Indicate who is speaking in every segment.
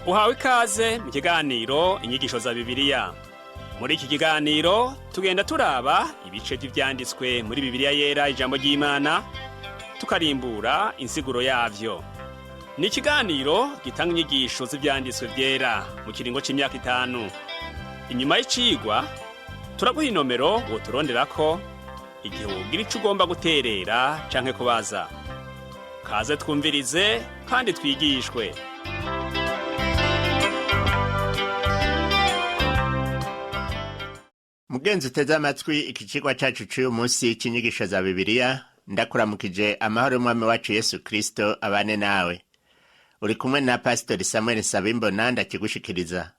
Speaker 1: Uhawe ikaze mu kiganiro inyigisho za Bibiliya. Muri iki kiganiro tugenda turaba ibice by'ivyanditswe muri Bibiliya yera ijambo ry'Imana, tukarimbura insiguro yavyo. Ni ikiganiro gitanga inyigisho z'ivyanditswe vyera mu kiringo c'imyaka 5. Inyuma y'icigwa turaguha inomero woturonderako igihe wogira ico ugomba guterera canke kubaza. Kaze twumvirize kandi twigishwe.
Speaker 2: Mugenzi uteze amatwi iki cigwa cacu c'uyu munsi c'inyigisho za Bibiliya, ndakuramukije amahoro y'Umwami wacu Yesu Kristo abane nawe. Uri kumwe na Pastor Samuel Nsabimbona ndakigushikiriza.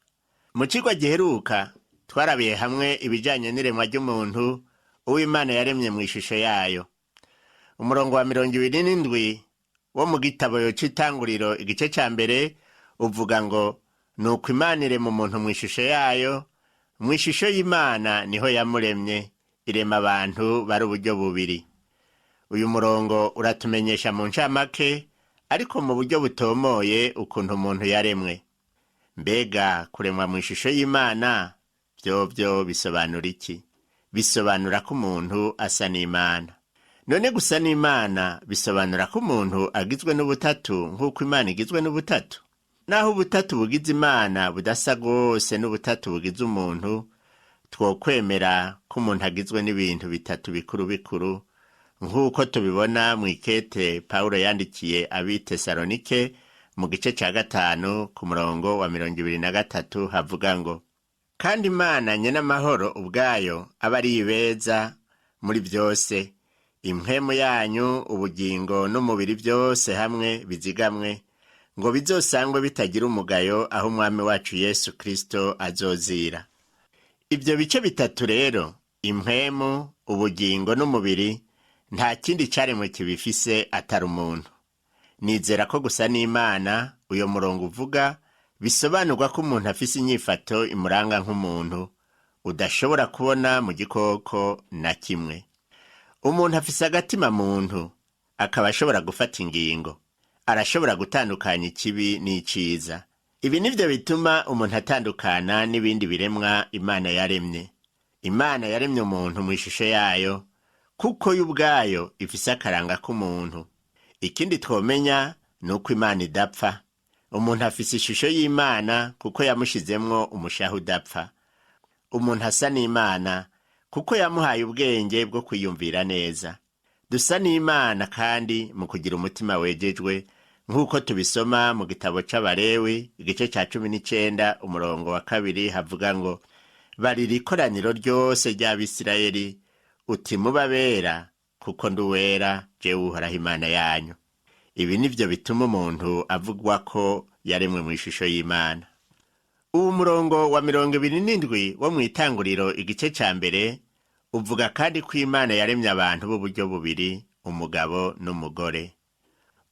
Speaker 2: Mu cigwa giheruka twarabiye hamwe ibijanye n'iremwa ry'umuntu uw'Imana yaremye mu ishusho yayo. Umurongo wa 27 wo mu gitabo c'Itanguriro igice ca mbere uvuga ngo nuko Imana irema umuntu mu ishusho yayo, mu ishusho y'Imana niho yamuremye, irema abantu bari uburyo bubiri. Uyu murongo uratumenyesha mu ncamake ariko mu buryo butomoye ukuntu umuntu yaremwe. Mbega kuremwa mu ishusho y'Imana vyovyo bisobanura iki? Bisobanura ko umuntu asa n'Imana. None gusa n'Imana bisobanura ko umuntu agizwe n'ubutatu nk'uko Imana igizwe n'ubutatu? Naho ubutatu bugize Imana budasa gose n'ubutatu bugize umuntu, twokwemera ko umuntu agizwe n'ibintu bitatu bikuru bikuru, nk'uko tubibona mu ikete Pawulo yandikiye ab'Itesalonike mu gice ca 5 ku murongo wa 23 havuga ngo: kandi Imana nyenamahoro ubwayo aba ari ibeza muri vyose, impwemu yanyu, ubugingo n'umubiri vyose hamwe bizigamwe, ngo bizosangwe bitagira umugayo aho Umwami wacu Yesu Kristo azozira. Ivyo bice bitatu rero, impwemu, ubugingo n'umubiri, nta kindi caremwe kibifise atari umuntu. Nizera ko gusa n'Imana uyo murongo uvuga bisobanurwa ko umuntu afise inyifato imuranga nk'umuntu, udashobora kubona mu gikoko na kimwe. Umuntu afise agatima muntu, akaba ashobora gufata ingingo. Arashobora gutandukanya ikibi n'iciza. Ibi nivyo bituma umuntu atandukana n'ibindi biremwa Imana yaremye. Imana yaremye umuntu mu ishusho yayo, kuko yo ubwayo ifise akaranga k'umuntu. Ikindi twomenya nuko Imana idapfa. Umuntu afise ishusho y'Imana kuko yamushizemwo umushaha udapfa. Umuntu asa n'Imana kuko yamuhaye ubwenge bwo kwiyumvira neza. Dusa n'Imana kandi mu kugira umutima wejejwe, nk'uko tubisoma mu gitabo c'Abalewi igice ca 19 umurongo wa 2 havuga ngo: barira ikoraniro ryose ry'Abisirayeli uti mubabera kuko nduwera jewe Uhoraho Imana yanyu. Ibi nivyo bituma umuntu avugwa ko yaremwe mu ishusho y'Imana. Uwu murongo wa 27 wo mu Itanguriro igice ca mbere uvuga kandi ko Imana yaremye abantu b'uburyo bubiri, umugabo n'umugore.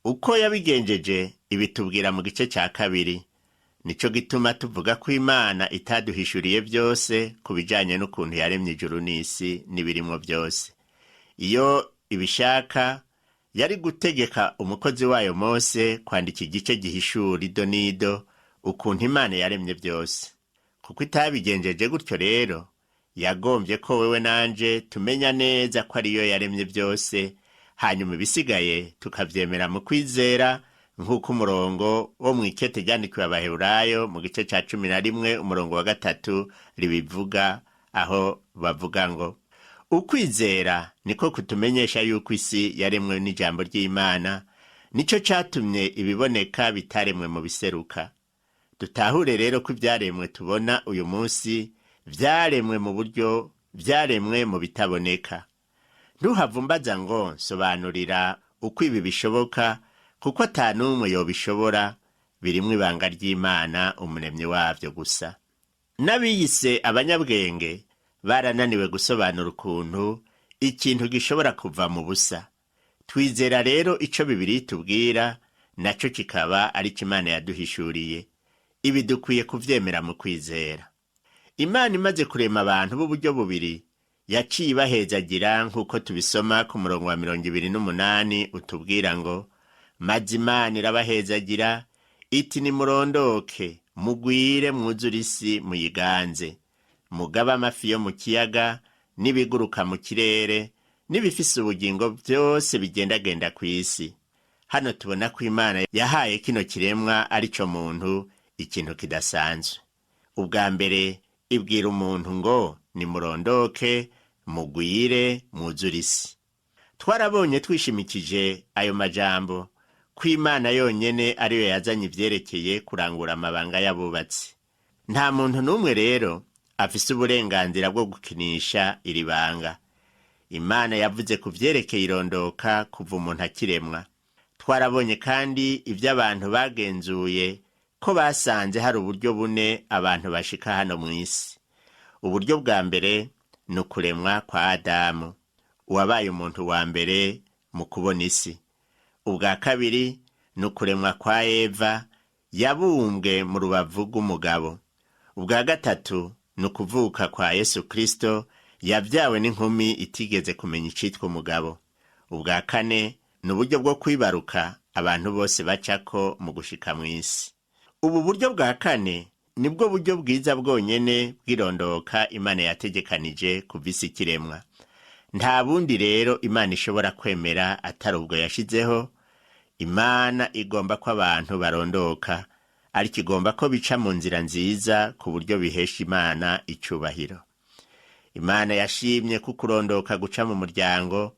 Speaker 2: Uko yabigenjeje ibitubwira mu gice ca 2. Nico gituma tuvuga ko Imana itaduhishuriye byose kubijanye n'ukuntu yaremye ijuru n'isi n'ibirimwo byose. Iyo ibishaka yari gutegeka umukozi wayo Mose kwandika igice gihishura ido nido ukuntu Imana yaremye byose. Kuko itabigenjeje gutyo rero, yagombye ko wewe nanje tumenya neza ko ariyo yaremye byose, hanyuma ibisigaye tukavyemera mu kwizera, nk'uko umurongo wo mu ikete ryandikiwe Abaheburayo mu gice ca 11 umurongo wa 3 ribivuga, aho bavuga ngo: ukwizera niko kutumenyesha yuko isi yaremwe n'ijambo ry'Imana, nico catumye ibiboneka bitaremwe mu biseruka. Dutahure rero ko ivyaremwe tubona uyu munsi vyaremwe mu buryo vyaremwe mu bitaboneka. Ntuhavumbaza ngo sobanurira uko ibi bishoboka, kuko atanumwe yobishobora, birimwe ibanga ry'Imana umuremyi wavyo gusa. N'abiyise abanyabwenge barananiwe gusobanura ukuntu ikintu gishobora kuva mu busa. Twizera rero ico Bibiliya itubwira, naco kikaba ari Imana yaduhishuriye. Ibi dukwiye kuvyemera mu kwizera. Imana imaze kurema abantu b'uburyo bubiri, yaciye ibahezagira nk'uko tubisoma ku murongo wa 28 utubwira ngo: maze Imana irabahezagira, iti nimurondoke mugwire mwuzure isi muyiganze, mugabe amafi yo mu kiyaga n'ibiguruka mu kirere n'ibifise ubugingo byose bigendagenda ku isi. Hano tubona ko Imana yahaye kino kiremwa arico muntu ikintu kidasanzwe. Ubwa mbere ibwira umuntu ngo nimurondoke mugwire mwuzure isi. Twarabonye twishimikije ayo majambo ko Imana yonyene ariyo yazanye ivyerekeye kurangura amabanga y'abubatsi. Nta muntu n'umwe rero afise uburenganzira bwo gukinisha iri banga. Imana yavuze ku vyerekeye irondoka kuva umuntu akiremwa. Twarabonye kandi ivyo abantu bagenzuye ko basanze hari uburyo bune abantu bashika hano mw'isi. Uburyo bwa mbere ni ukuremwa kwa Adamu, uwabaye umuntu wa mbere mu kubona isi. Ubwa kabiri ni ukuremwa kwa Eva, yabumbwe mu rubavu rw'umugabo. Ubwa gatatu ni ukuvuka kwa Yesu Kristo, yavyawe n'inkumi itigeze kumenya icitwa umugabo. Ubwa kane ni uburyo bwo kwibaruka abantu bose bacako mu gushika mw'isi. Ubu buryo bwa kane nibwo buryo bwiza bwonyene bw'irondoka Imana yategekanije kuva isi kiremwa. Nta bundi rero Imana ishobora kwemera atari ubwo yashizeho. Imana igomba ko abantu barondoka, ariko igomba ko bica mu nzira nziza ku buryo bihesha Imana icubahiro. Imana yashimye ko kurondoka guca mu muryango,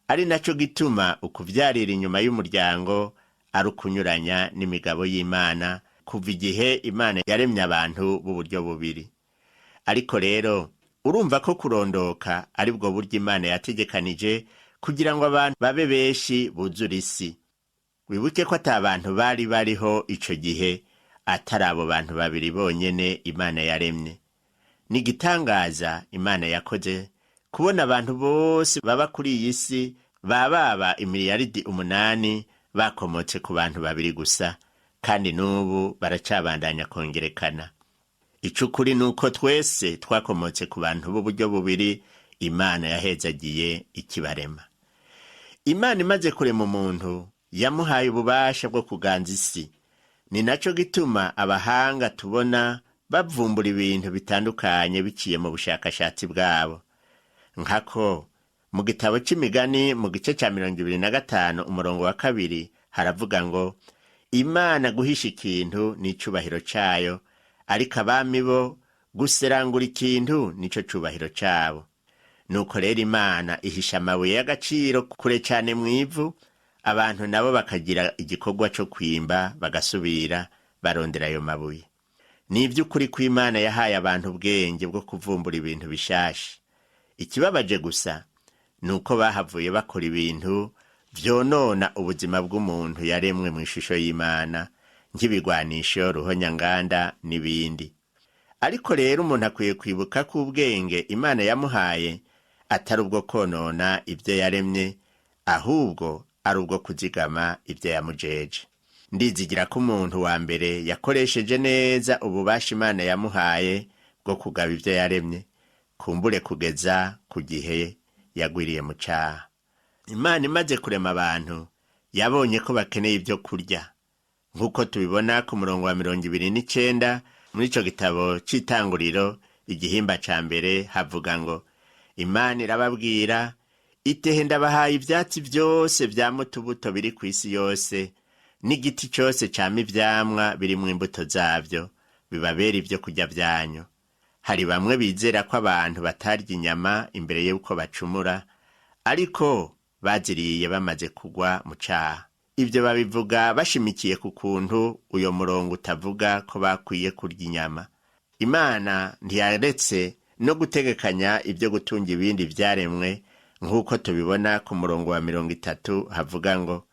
Speaker 2: ari naco gituma ukuvyarira inyuma y'umuryango ari ukunyuranya n'imigabo y'Imana kuva igihe Imana yaremye abantu b'uburyo bubiri. Ariko rero urumva ko kurondoka ari bwo buryo Imana yategekanije kugira ngo abantu babe benshi buzure isi. Wibuke ko ata abantu bari bariho ico gihe atari abo bantu babiri bonyene Imana yaremye. Nigitangaza Imana yakoze kubona abantu bose baba kuri iyi si baba imiliyaridi 8 bakomotse ku bantu babiri gusa, kandi n'ubu baracabandanya kongerekana. Icukuri nuko twese twakomotse ku bantu b'uburyo bubiri Imana yahezagiye ikibarema. Imana imaze kurema umuntu yamuhaye ububasha bwo kuganza isi. Ni naco gituma abahanga tubona bavumbura ibintu bitandukanye biciye mu bushakashatsi bwabo. Nkako mu gitabo c'imigani mu gice ca 25 umurongo wa 2 haravuga ngo Imana guhisha ikintu ni icubahiro cayo, ariko abami bo guserangura ikintu nico cubahiro cabo. Nuko rero Imana ihisha amabuye y'agaciro kure cane mw'ivu, abantu nabo bakagira igikorwa co kwimba bagasubira barondera ayo mabuye. Ni ivy'ukuri ko Imana yahaye abantu ubwenge bwo kuvumbura ibintu bishasha. Ikibabaje gusa nuko bahavuye bakora ibintu vyonona ubuzima bw'umuntu yaremwe mu ishusho y'Imana, nk'ibigwanisho, ruhonyanganda n'ibindi. Ariko rero umuntu akwiye kwibuka ko ubwenge Imana yamuhaye atari ubwo konona ibyo yaremye, ahubwo ari ubwo kuzigama ibyo yamujeje. Ndizigira ko umuntu wa mbere yakoresheje neza ububasha Imana yamuhaye bwo kugaba ibyo yaremye, kumbure kugeza ku gihe yagwiriye mu caha. Imana imaze kurema abantu yabonye ko bakeneye ibyo kurya, nk'uko tubibona ku murongo wa 29 muri ico gitabo c'Itanguriro igihimba ca mbere havuga ngo Imana irababwira itehe ndabahaye ivyatsi vyose vya mutubuto biri ku isi yose, n'igiti cyose cama ivyamwa biri mu imbuto zavyo, bibabera ibyo kurya vyanyu. Hari bamwe bizera ko abantu batarya inyama imbere y'uko bacumura, ariko baziriye bamaze kugwa mu caha. Ibyo babivuga bashimikiye ku kuntu uyo murongo utavuga ko bakwiye kurya inyama. Imana ntiyaretse no gutegekanya ibyo gutunga ibindi vyaremwe, nk'uko tubibona ku murongo wa 30 havuga ngo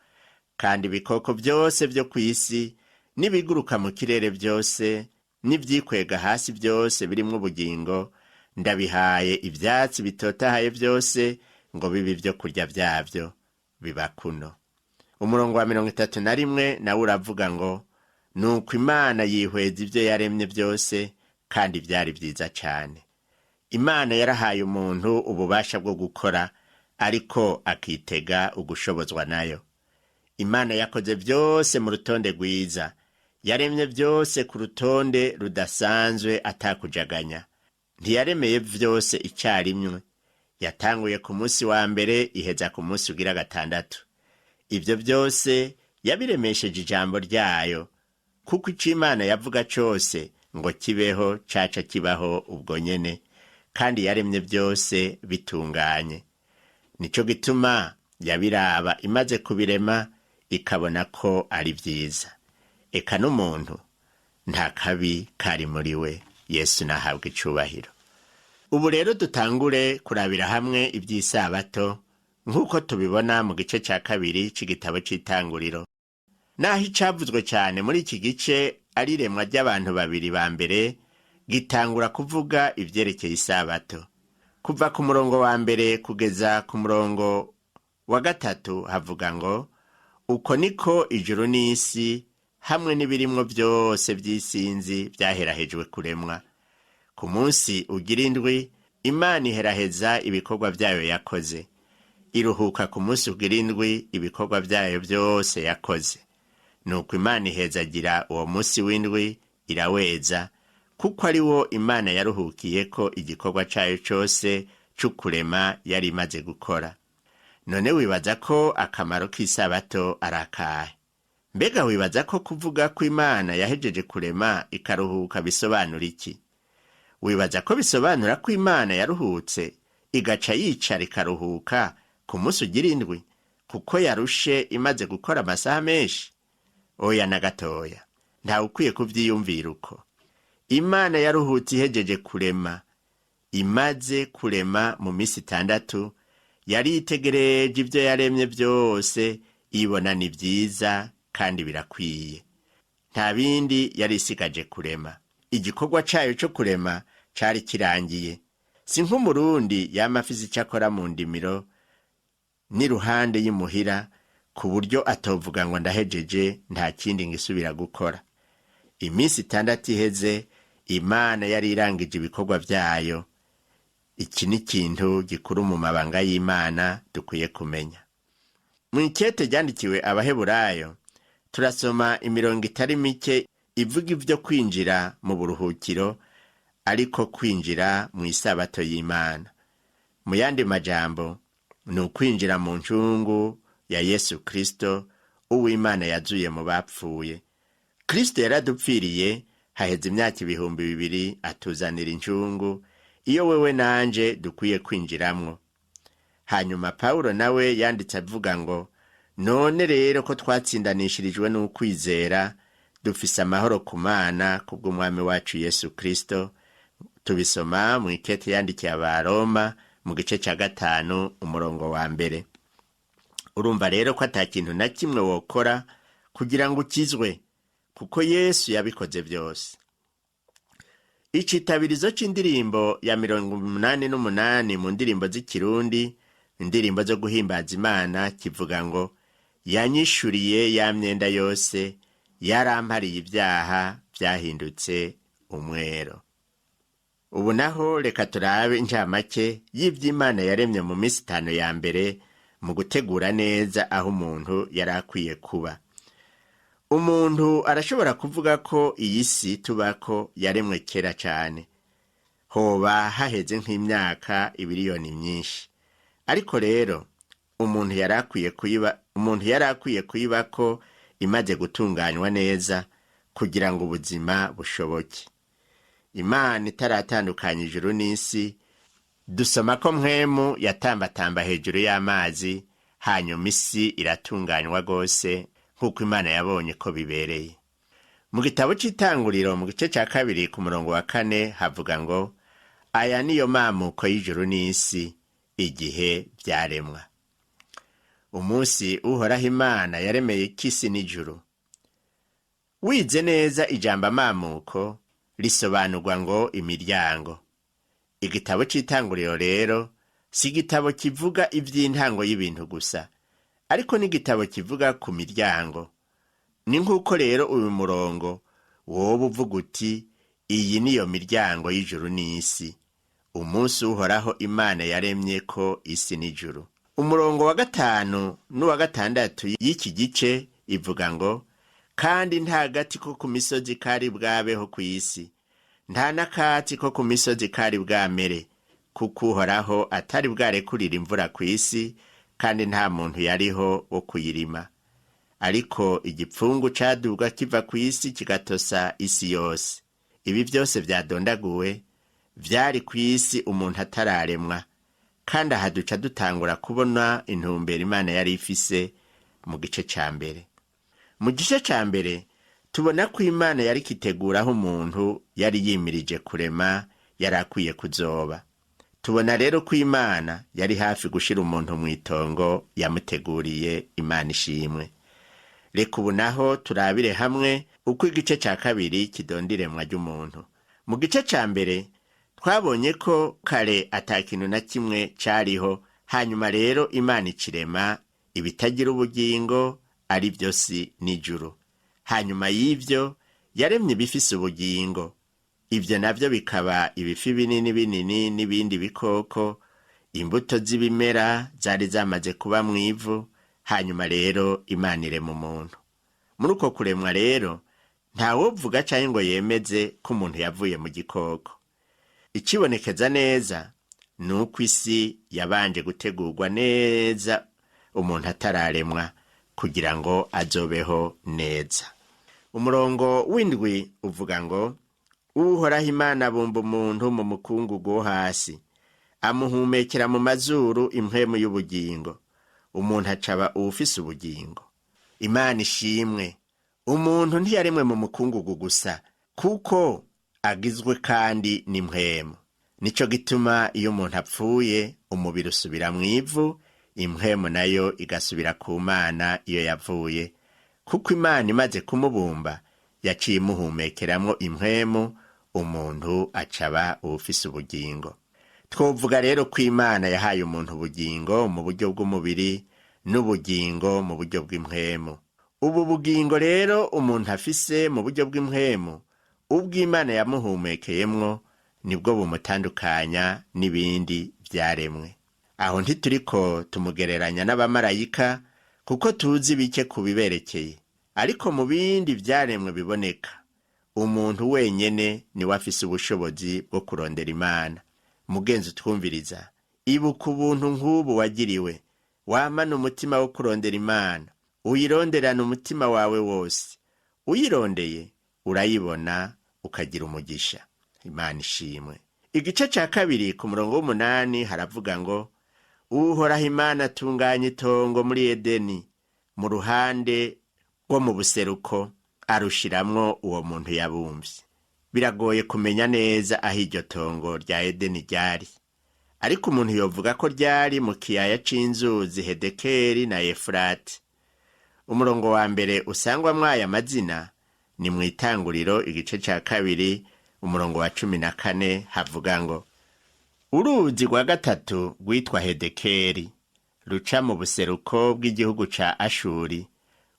Speaker 2: kandi ibikoko byose byo ku isi n'ibiguruka mu kirere byose n'ivyikwega hasi byose birimwo ubugingo ndabihaye ivyatsi bitotahaye byose ngo bibe ibyo kurya vyavyo biba kuno. Umurongo wa 31 nawe uravuga ngo nuko Imana yihweza ibyo yaremye byose kandi byari vyiza cane. Imana yarahaye umuntu ububasha bwo gukora, ariko akitega ugushobozwa nayo. Imana yakoze byose mu rutonde rwiza, yaremye byose ku rutonde rudasanzwe atakujaganya. Ntiyaremeye vyose icarimwe. Yatanguye ku munsi wa mbere iheza ku munsi ugira gatandatu. Ibyo byose yabiremesheje ijambo ryayo, kuko ico Imana yavuga cose ngo kibeho caca kibaho ubwo nyene, kandi yaremye byose bitunganye. Nico gituma yabiraba imaze kubirema ikabona ko ari vyiza. Eka n'umuntu nta kabi kari muri we. Yesu nahabwa icubahiro. Ubu rero dutangure kurabira hamwe iby'isabato nk'uko tubibona mu gice cya kabiri c'igitabo c'Itanguriro. Naho icavuzwe cyane muri iki gice ari iremwa ry'abantu babiri ba mbere, gitangura kuvuga ivyerekeye isabato. Kuva ku murongo wa mbere kugeza ku murongo wa gatatu havuga ngo, uko niko ijuru n'isi hamwe n'ibirimwo byose by'isinzi byaherahejwe kuremwa. Ku munsi ugira indwi Imana iheraheza ibikorwa byayo yakoze. Iruhuka ku munsi ugira indwi ibikorwa byayo byose yakoze. Nuko Imana ihezagira uwo munsi w'indwi iraweza, kuko ari wo Imana yaruhukiyeko igikorwa cayo cose c'ukurema yari imaze gukora. None wibaza ko akamaro k'isabato arakahe? Mbega wibaza ko kuvuga ko Imana yahejeje kurema ikaruhuka bisobanura iki? Wibaza ko bisobanura ko Imana yaruhutse igaca yicara ikaruhuka ku munsi ugira indwi kuko yarushe imaze gukora amasaha menshi? Oya na gatoya, ntawe ukwiye kuvyiyumvira uko. Imana yaruhutse ihejeje kurema. Imaze kurema mu minsi 6 yari itegereje ibyo yaremye byose, ibona ni byiza kandi birakwiye. Nta bindi yari isigaje kurema. Igikorwa cayo cyo kurema cari kirangiye. Si nk'umurundi yama afise icyo akora mu ndimiro n'iruhande y'imuhira, ku buryo atovuga ngo ndahejeje nta kindi ngisubira gukora. Iminsi 6 iheze, Imana yari irangije ibikorwa byayo. Iki ni ikintu gikuru mu mabanga y'Imana dukwiye kumenya. Mu ikete ryandikiwe Abaheburayo turasoma imirongo itari mike ivuga ivyo kwinjira mu buruhukiro, ariko kwinjira mu isabato y'Imana. Mu yandi majambo ni ukwinjira mu ncungu ya Yesu Kristo, uw'Imana yazuye mu bapfuye. Kristo yaradupfiriye haheze imyaka 2000 atuzanira incungu iyo wewe nanje dukwiye kwinjiramwo. Hanyuma Paulo nawe yanditse avuga ngo, none rero ko twatsindanishirijwe n'ukwizera, dufise amahoro ku Mana kubw'umwami wacu Yesu Kristo. Tubisoma mu ikete yandikiye Abaroma mu gice cya 5 umurongo wa mbere. Urumva rero ko atakintu na kimwe wokora kugira ngo ukizwe, kuko Yesu yabikoze byose. Icitabirizo c'indirimbo ya 88 mu ndirimbo z'ikirundi, indirimbo zo guhimbaza Imana, kivuga ngo, yanyishuriye ya myenda yose, yarampariye ibyaha byahindutse umwero. Ubu naho reka turabe incamake y'ivy'Imana yaremye mu minsi 5 ya mbere mu gutegura neza aho umuntu yarakwiye kuba. Umuntu arashobora kuvuga ko iyi si tubako yaremwe kera cyane, hoba haheze nk'imyaka ibiliyoni myinshi. Ariko rero umuntu yarakwiye kuyibako imaze gutunganywa neza kugira ngo ubuzima bushoboke. Imana itaratandukanya ijuru n'isi, dusoma ko mpwemu yatambatamba hejuru y'amazi, hanyuma isi iratunganywa gose nk'uko Imana yabonye ko bibereye. Mu gitabo c'Itanguriro mu gice cya 2 ku murongo wa 4 havuga ngo, aya niyo mamuko y'ijuru n'isi igihe byaremwa. Umunsi Uhoraho Imana yaremeye kisi n'ijuru. Wize neza ijambo mamuko risobanurwa ngo imiryango. Igitabo c'Itanguriro rero si igitabo kivuga ivy'intango y'ibintu gusa, ariko n'igitabo kivuga ku miryango. Ni nk'uko rero uyu murongo woba uvuga uti, iyi niyo miryango y'ijuru n'isi, umunsi Uhoraho Imana yaremye ko isi n'ijuru. Umurongo wa 5 n'uwa 6 y'iki gice ivuga ngo, kandi nta gati ko ku misozi kari bwabeho ku isi, nta n'akatsi ko ku misozi kari bwamere, kuko Uhoraho atari bwarekurira imvura ku isi, kandi nta muntu yariho wo kuyirima. Ariko igipfungu caduga kiva ku isi kigatosa isi yose. Ibi byose vyadondaguwe vyari ku isi umuntu atararemwa, kandi aha duca dutangura kubona intumbero Imana yari ifise mu gice ca mbere. Mu gice ca mbere tubona ko Imana yari kiteguraho umuntu yari yimirije kurema, yari akwiye kuzoba. Tubona rero ko Imana yari hafi gushira umuntu mw'itongo yamuteguriye. Imana ishimwe. Reka ubu naho turabire hamwe uko igice ca kabiri kidondiremwa ry'umuntu. Mu gice ca mbere twabonye ko kare atakintu na kimwe cariho, hanyuma rero Imana ikirema ibitagira ubugingo, ari byo si n'ijuru. Hanyuma y'ivyo yaremye ibifise ubugingo. Ibyo navyo bikaba ibifi binini binini n'ibindi bikoko, imbuto z'ibimera zari zamaze kuba mw'ivu. Hanyuma rero Imana irema umuntu. Muri uko kuremwa rero ntawovuga canke ngo yemeze ko umuntu yavuye mu gikoko. Ikibonekeza neza ni uko isi yabanje gutegurwa neza umuntu atararemwa kugira ngo azobeho neza. Umurongo w'indwi uvuga ngo, Uhoraho Imana abumba umuntu mu mukungugu wo hasi, amuhumekera mu mazuru impwemu y'ubugingo, umuntu acaba uwufise ubugingo. Imana ishimwe. Umuntu ntiyaremwe mu mukungugu gusa, kuko agizwe kandi n'impwemu. Nico gituma iyo umuntu apfuye umubiri usubira mw'ivu, impwemu nayo igasubira ku Mana iyo yavuye, kuko Imana imaze kumubumba yaciye imuhumekeramwo impwemu, umuntu acaba uwufise ubugingo. Twovuga rero ko Imana yahaye umuntu ubugingo mu buryo bw'umubiri n'ubugingo mu buryo bw'impwemu. Ubu bugingo rero umuntu afise mu buryo bw'impwemu, ubw'Imana yamuhumekeyemwo, nibwo bumutandukanya n'ibindi vyaremwe. Aho ntituriko tumugereranya n'abamarayika, kuko tuzi bike kubiberekeye. Ariko mu bindi vyaremwe biboneka, umuntu wenyene niwe afise ubushobozi bwo kurondera Imana. Mugenzi utwumviriza, ibuka ubuntu nk'ubu wagiriwe. Wamana umutima wo kurondera Imana, uyironderana umutima wawe wose. Uyirondeye urayibona, ukagira umugisha. Imana ishimwe. Igice ca kabiri ku murongo w'8 haravuga ngo, Uhoraho Imana atunganya itongo muri Edeni, mu ruhande rwo mu buseruko, arushiramwo uwo muntu yabumvye. Biragoye kumenya neza aho iryo tongo rya Edeni ryari, ariko umuntu yovuga ko ryari mu kiyaya c'inzuzi Hedekeli na Efurati. Umurongo wa mbere usangwamwo aya mazina ni mw'Itanguriro igice ca kabiri umurongo wa 14 havuga ngo, uruzi rwa gatatu rwitwa Hedekeli ruca mu buseruko bw'igihugu ca Ashuri,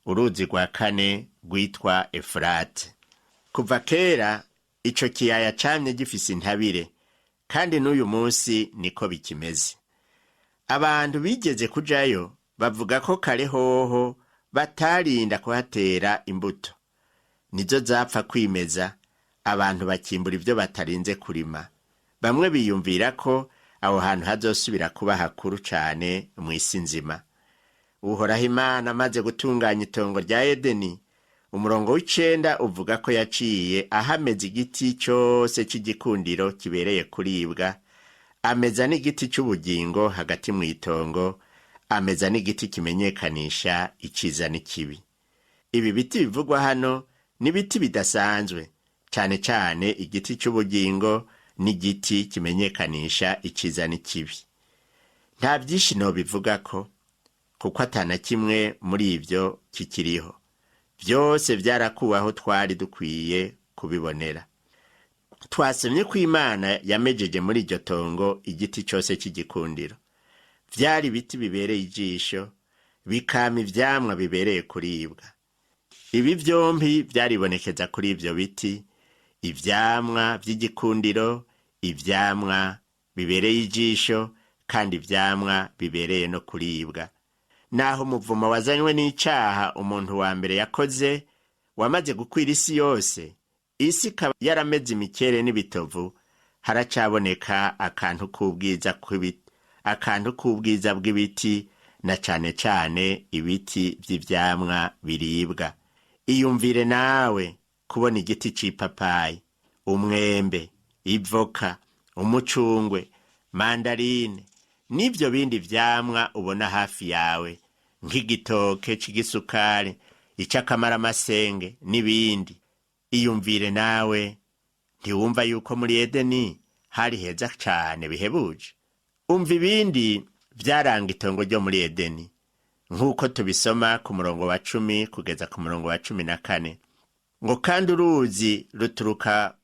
Speaker 2: uruzi rwa kane rwitwa Efurati. Kuva kera ico kiyaya camye gifise intabire, kandi n'uyu munsi niko bikimeze. Abantu bigeze kujayo bavuga ko kare hoho batarinda kuhatera imbuto, nizo zapfa kwimeza, abantu bakimbura ivyo batarinze kurima. Bamwe biyumvira ko aho hantu hazosubira kuba hakuru cane mw'isi nzima. Uhoraho Imana amaze gutunganya itongo rya Edeni, umurongo w'9 uvuga ko yaciye ahameza igiti cose c'igikundiro kibereye kuribwa, ameza n'igiti c'ubugingo hagati mw'itongo, ameza n'igiti kimenyekanisha iciza n'ikibi. Ibi biti bivugwa hano ni biti bidasanzwe, cane cane igiti c'ubugingo n'igiti kimenyekanisha iciza n'ikibi. Nta vyinshi nobivugako, kuko atana kimwe muri ivyo kikiriho. Vyose vyarakuwaho twari dukwiye kubibonera. Twasomye ko Imana yamejeje muri iryo tongo igiti cose c'igikundiro. Vyari biti bibereye ijisho, bikama ivyamwa bibereye kuribwa. Ibi vyompi vyaribonekeza kuri ivyo biti, ivyamwa vy'igikundiro, ivyamwa bibereye ijisho, kandi ivyamwa bibereye no kuribwa. Naho umuvumo wazanywe n'icaha umuntu wa mbere yakoze, wamaze gukwira isi yose, isi ikaba yarameze imikere n'ibitovu, haracaboneka akantu k'ubwiza bw'ibiti, na cane cane ibiti vy'ivyamwa biribwa. Iyumvire nawe kubona igiti c'ipapayi, umwembe, ivoka, umucungwe, mandarine, n'ivyo bindi vyamwa ubona hafi yawe, nk'igitoke c'igisukari, ic'akamaramasenge n'ibindi. Iyumvire nawe, ntiwumva yuko muri Edeni hari heza cane bihebuje? Umva ibindi vyaranga itongo ryo muri Edeni, nk'uko tubisoma ku murongo wa 10 kugeza ku murongo wa 14, ngo kandi uruzi ruturuka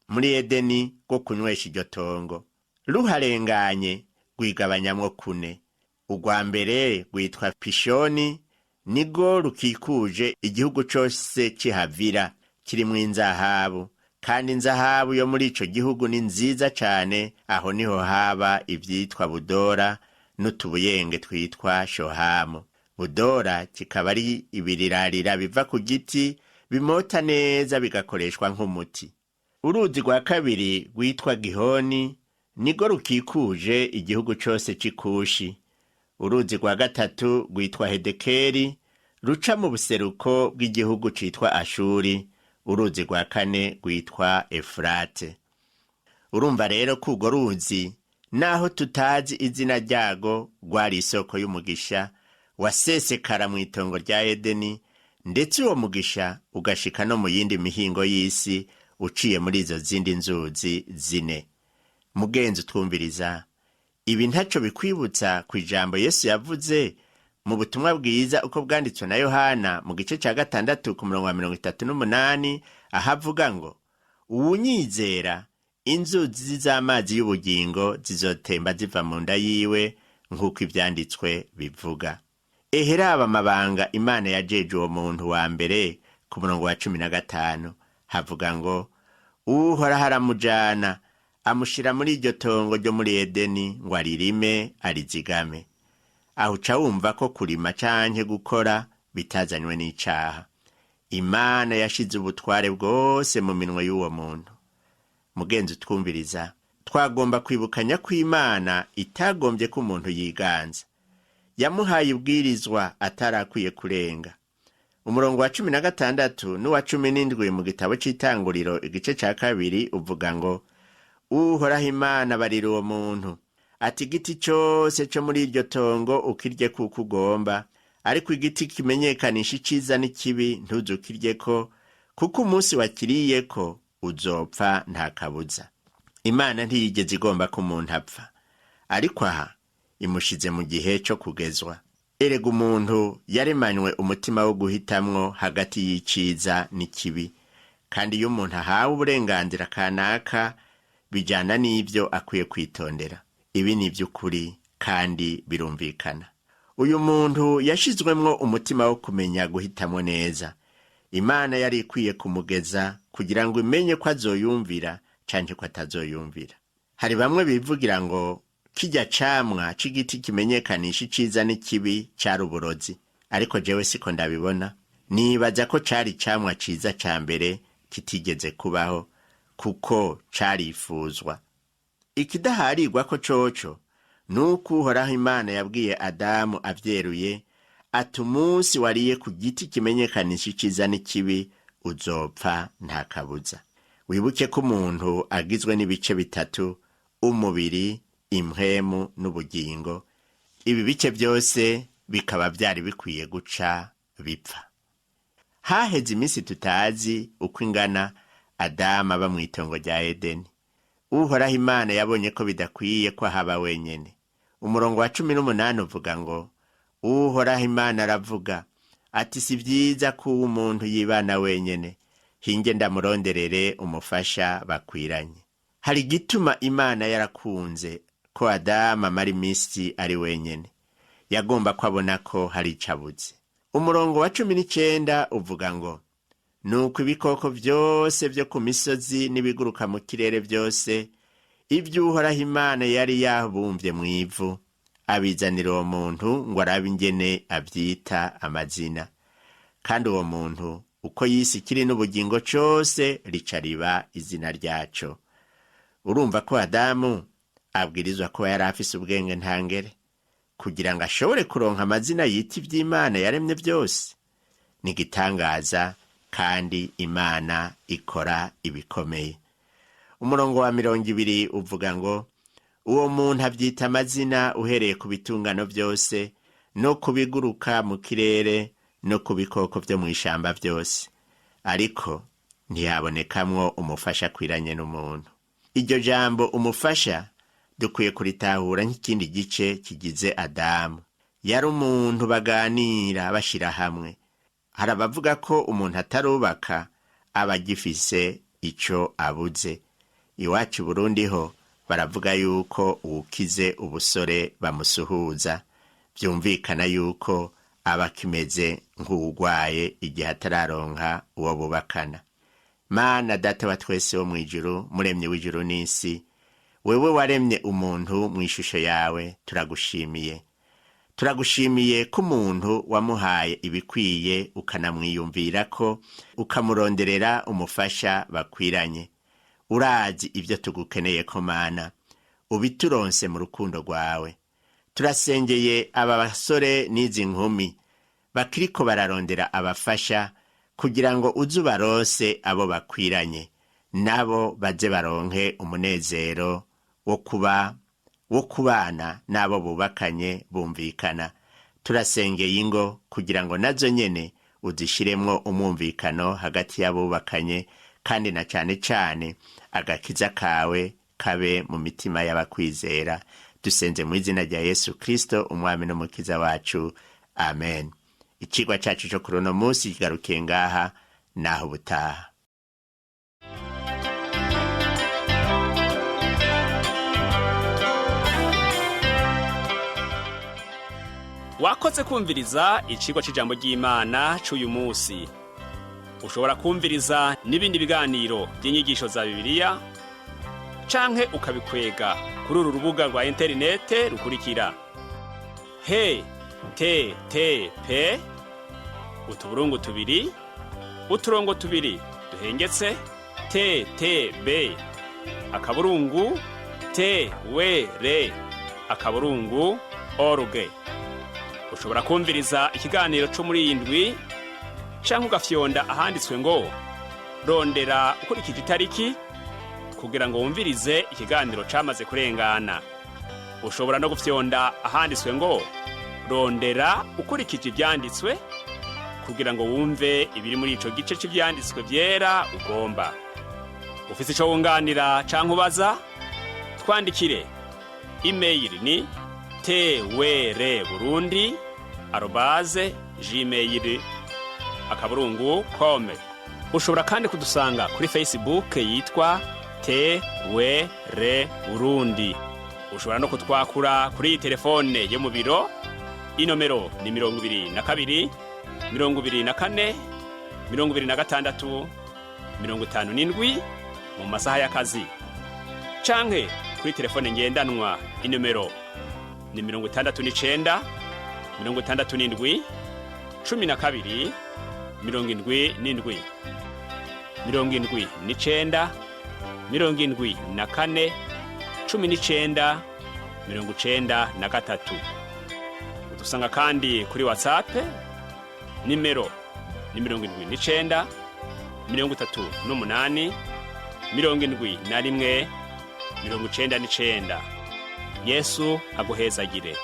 Speaker 2: muri Edeni rwo kunywesha iryo tongo, ruharenganye rwigabanyamwo 4. Urwa mbere rwitwa Pishoni, nigo rukikuje igihugu cose cihavira, kirimwo inzahabu, kandi inzahabu yo muri ico gihugu ni nziza cane. Aho niho haba ivyitwa budora n'utubuyenge twitwa shohamu. Budora kikaba ari ibirirarira biva ku giti, bimota neza bigakoreshwa nk'umuti. Uruzi rwa kabiri rwitwa Gihoni, nigo rukikuje igihugu cose c'Ikushi. Uruzi rwa gatatu rwitwa Hedekeri, ruca mu buseruko bw'igihugu citwa Ashuri. Uruzi rwa kane rwitwa Efurate. Urumva rero ko urwo ruzi, naho tutazi izina ryago, rwari isoko y'umugisha wasesekara mu itongo rya Edeni, ndetse uwo mugisha ugashika no mu yindi mihingo y'isi uciye muri izo zindi nzuzi 4. Mugenzi twumviriza, ibi ntaco bikwibutsa ku ijambo Yesu yavuze mu butumwa bwiza uko bwanditswe na Yohana mu gice ca 6 ku murongo wa 38, ahavuga ngo, uwunyizera inzuzi z'amazi y'ubugingo zizotemba ziva mu nda yiwe, nk'uko ivyanditswe bivuga. Eheraba amabanga Imana yajeje uwo muntu wa mbere ku murongo wa 15, havuga ngo, Uhoraho aramujana amushira muri iryo tongo ryo muri Edeni ngo aririme arizigame. Aho uca wumva ko kurima canke gukora bitazanywe n'icaha. Imana yashize ubutware bwose mu minwe y'uwo muntu. Mugenzi twumviriza, twagomba kwibukanya ko Imana itagombye ko umuntu yiganza. Yamuhaye ubwirizwa atarakwiye kurenga. Umurongo wa 16 n'uwa 17 mu gitabo c'Itanguriro igice ca 2 uvuga ngo, Uhoraho Imana barira uwo muntu ati, igiti cose co muri iryo tongo ukirye kuko ugomba, ariko igiti kimenyekanisha iciza n'ikibi ntuzukiryeko, kuko umunsi wakiriyeko uzopfa nta kabuza. Imana ntiyigeze igomba ko umuntu apfa, ariko aha imushize mu gihe cyo kugezwa. Erega umuntu yaremanywe umutima wo guhitamwo hagati y'iciza n'ikibi, kandi iyo umuntu ahawe uburenganzira kanaka, bijana n'ivyo akwiye kwitondera. Ibi ni ivy'ukuri kandi birumvikana. Uyu muntu yashizwemwo umutima wo kumenya guhitamwo neza. Imana yari ikwiye kumugeza kugira ngo imenye ko azoyumvira canke ko atazoyumvira. Hari bamwe bivugira ngo kirya camwa c'igiti kimenyekanisha iciza n'ikibi cari uburozi, ariko jewe siko ndabibona. Nibaza ko cari camwa ciza ca mbere kitigeze kubaho, kuko carifuzwa. Ikidaharirwa ko coco nuko Uhoraho Imana yabwiye Adamu avyeruye ati, umunsi wariye ku giti kimenyekanisha iciza n'ikibi uzopfa nta kabuza. Wibuke ko umuntu agizwe n'ibice bitatu: umubiri, impwemu n'ubugingo. Ibi bice byose bikaba byari bikwiye guca bipfa. Haheze iminsi tutazi uko ingana, Adamu aba mu itongo rya Edeni. Uhoraho Imana yabonye ko bidakwiye ko haba wenyene. Umurongo wa 18 uvuga ngo, Uhoraho Imana aravuga ati, si vyiza ko umuntu yibana wenyene, hinge ndamuronderere umufasha bakwiranye. Hari gituma Imana yarakunze ko Adamu amara iminsi ari wenyene. Yagomba ko abona ko hari icabuze. Umurongo wa 19 uvuga ngo, nuko ibikoko vyose vyo ku misozi n'ibiguruka mu kirere vyose, ivyo Uhoraho Imana yari yabumvye mu ivu, abizanira uwo muntu ngo arabe ingene avyita amazina. Kandi uwo muntu uko y'isi kiri n'ubugingo cose rica riba izina ryaco. Urumva ko Adamu abwirizwa kuba yari afise ubwenge ntangere kugira ngo ashobore kuronka amazina yita ivy'Imana yaremye byose. Ni igitangaza kandi Imana ikora ibikomeye. Umurongo wa 20 uvuga ngo uwo muntu avyita amazina uhereye ku bitungano byose no kubiguruka mu kirere no ku bikoko vyo mw'ishamba byose, ariko ntiyabonekamwo umufasha akwiranye n'umuntu. Iryo jambo umufasha dukwiye kuritahura nk'ikindi gice kigize Adamu. Yari umuntu baganira bashira hamwe. Hari abavuga ko umuntu atarubaka aba agifise ico abuze. Iwacu Burundi ho baravuga yuko uwukize ubusore bamusuhuza. Vyumvikana yuko aba kimeze nk'uwugwaye igihe atararonka uwo bubakana. Mana Data wa twese wo mw'ijuru, muremye w'ijuru n'isi, wewe waremye umuntu mw'ishusho yawe, turagushimiye. Turagushimiye ko umuntu wamuhaye ibikwiye ukanamwiyumvirako, ukamuronderera umufasha bakwiranye. Urazi ibyo tugukeneye ko Mana, ubituronse mu rukundo rwawe. Turasengeye aba basore n'izi nkumi bakiriko bararondera abafasha kugira ngo uzubarose abo bakwiranye, nabo baze baronke umunezero wo kubana n'abo bubakanye bumvikana. Turasengeye ingo kugira ngo nazo nyene uzishiremwo umwumvikano hagati y'abubakanye, kandi na cane cane agakiza kawe kabe mu mitima y'abakwizera. Dusenze mu izina rya Yesu Kristo, umwami n'umukiza wacu. Amen. Icigwa cacu cyo kuri uno munsi kigarukiye ngaha, naho ubutaha.
Speaker 1: Wakoze kumviriza icigwa c'ijambo ry'Imana c'uyu munsi. Ushobora kumviriza n'ibindi biganiro by'inyigisho za Bibiliya canke ukabikwega kuri uru rubuga rwa interinete rukurikira: http utuburungu 2 uturongo 2 duhengetse ttb akaburungu twr akaburungu org. Ushobora kumviriza ikiganiro cyo muri indwi canke ugafyonda ahanditswe ngo rondera ukurikije itariki kugira ngo wumvirize ikiganiro camaze kurengana. Ushobora no gufyonda ahanditswe ngo rondera ukurikije ivyanditswe kugira ngo wumve ibiri muri ico gice c'ivyanditswe vyera ugomba. Ufise ico wunganira canke ubaza, twandikire. Email ni twr@gmail.com. Ushobora kandi kudusanga kuri Facebook yitwa TWR Burundi. Ushobora no kutwakura kuri telefone yo mu biro. Inomero ni 22 24 26 57 mu masaha y'akazi. Canke kuri telefone ngendanwa, inomero ni 69 67 12 77 79 74 19 93. Udusanga kandi kuri WhatsApp, nimero ni 79 38 71 99. Yesu aguhezagire.